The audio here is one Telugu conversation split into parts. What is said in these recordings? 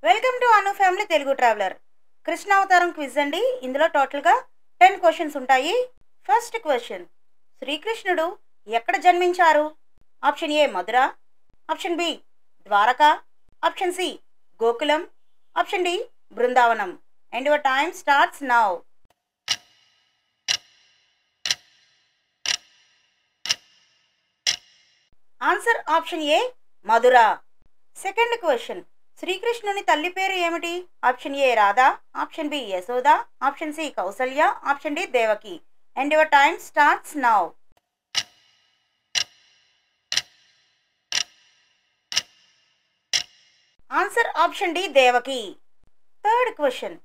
Welcome to Anu family Telugu traveller. కృష్ణావతారం క్విజ్ అండి. ఇందులో టోటల్గా 10 క్వశ్చన్స్ ఉంటాయి. ఫస్ట్ క్వశ్చన్, శ్రీకృష్ణుడు ఎక్కడ జన్మించారు? Option A Mathura, option B Dwarka, option C Gokulam, option D Brindavanam. And your time starts now. Answer option A Mathura. Second question, శ్రీకృష్ణుని తల్లి పేరు ఏమిటి? Option A Radha, option B Yashoda, option C Kausalya, option D Devaki. And your time starts now. Answer option D Devaki. Third question,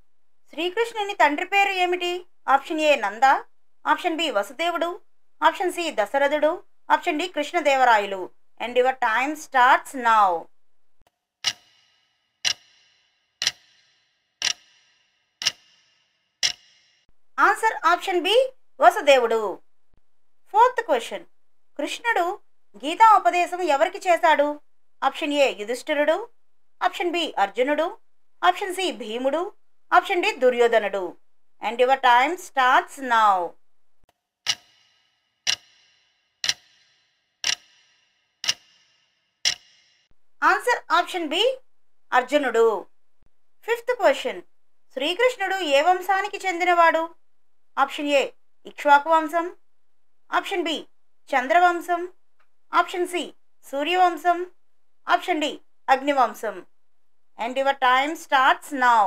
శ్రీకృష్ణుని తండ్రి పేరు ఏమిటి? Option A Nanda, option B వసుదేవుడు, ఆప్షన్ సి దశరథుడు, option D Krishnadevarayalu. And your time starts now. Answer option B వసుదేవుడు. ఫోర్త్ క్వశ్చన్, కృష్ణుడు గీతా ఉపదేశం ఎవరికి చేశాడు? ఆప్షన్ ఏ యుధిష్ఠిరుడు, ఆప్షన్ బి అర్జునుడు, ఆప్షన్ సి భీముడు, ఆప్షన్ డి దుర్యోధనుడు. And your time starts now. Answer option B అర్జునుడు. ఫిఫ్త్ క్వశ్చన్, శ్రీకృష్ణుడు ఏ వంశానికి చెందినవాడు? ఆప్షన్ ఏ ఇక్ష్వాకు వంశం, ఆప్షన్ బి చంద్రవంశం, ఆప్షన్ సి సూర్యవంశం, ఆప్షన్ డి అగ్నివంశం. And your time starts now.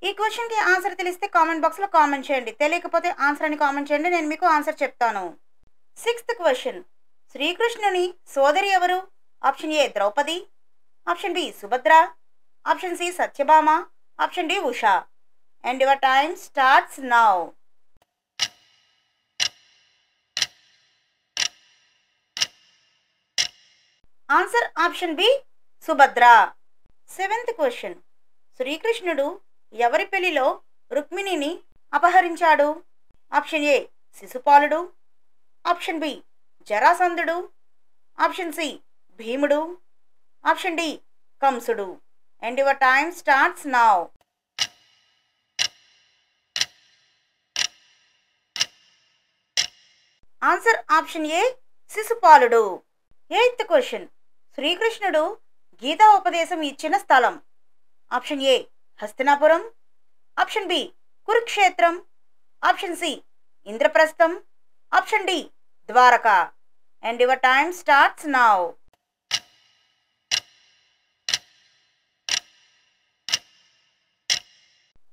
ఈ క్వశ్చన్కి ఆన్సర్ తెలిస్తే కామెంట్ బాక్స్లో కామెంట్ చేయండి, తెలియకపోతే ఆన్సర్ అని కామెంట్ చేయండి, నేను మీకు ఆన్సర్ చెప్తాను. సిక్స్త్ క్వశ్చన్, శ్రీకృష్ణుని సోదరి ఎవరు? Option A Draupadi, option B Subhadra, option C Satyabhama, option D Usha. And your time starts now. Answer option B Subhadra. Seventh question, శ్రీకృష్ణుడు ఎవరి పెళ్లిలో రుక్మిణిని అపహరించాడు? ఆప్షన్ ఏ శిశుపాలుడు, ఆప్షన్ బి జరాసంధుడు, ఆప్షన్ సి భీముడు, ఆప్షన్ డి కంసుడు. And your time starts now. Answer option A శిశుపాలుడు. ఎయిత్ క్వశ్చన్, శ్రీకృష్ణుడు గీతా ఉపదేశం ఇచ్చిన స్థలం? Option A Hastinapuram, option B Kurukshetram, option C Indraprastham, option D Dwaraka. And your time starts now.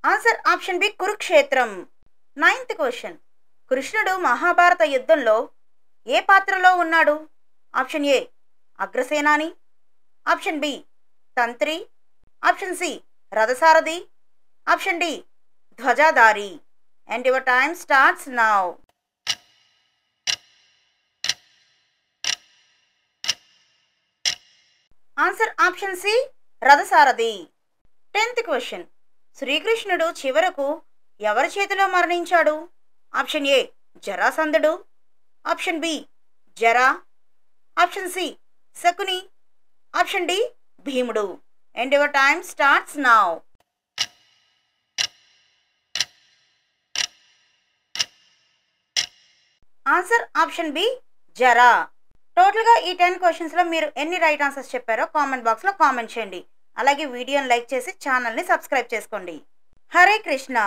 Answer option B Kurukshetram. Ninth question, కృష్ణుడు మహాభారత యుద్ధంలో ఏ పాత్రలో ఉన్నాడు? ఆప్షన్ ఏ అగ్రసేనాని, ఆప్షన్ బి తంత్రి, ఆప్షన్ సి రథసారథి, ఆప్షన్ డి ధ్వజాధారి. And your time starts now. Answer option C రథసారథి. 10th క్వశ్చన్, శ్రీకృష్ణుడు చివరకు ఎవరి చేతిలో మరణించాడు? ఆప్షన్ ఏ జరాసంధుడు, option B Jara, option C Shakuni, option D భీముడు. And your time starts now. Answer option B Jara. టోటల్గా ఈ 10 క్వశ్చన్స్లో మీరు ఎన్ని రైట్ ఆన్సర్స్ చెప్పారో కామెంట్ బాక్స్లో కామెంట్ చేయండి. అలాగే వీడియోని లైక్ చేసి ఛానల్ని సబ్స్క్రైబ్ చేసుకోండి. హరే కృష్ణ.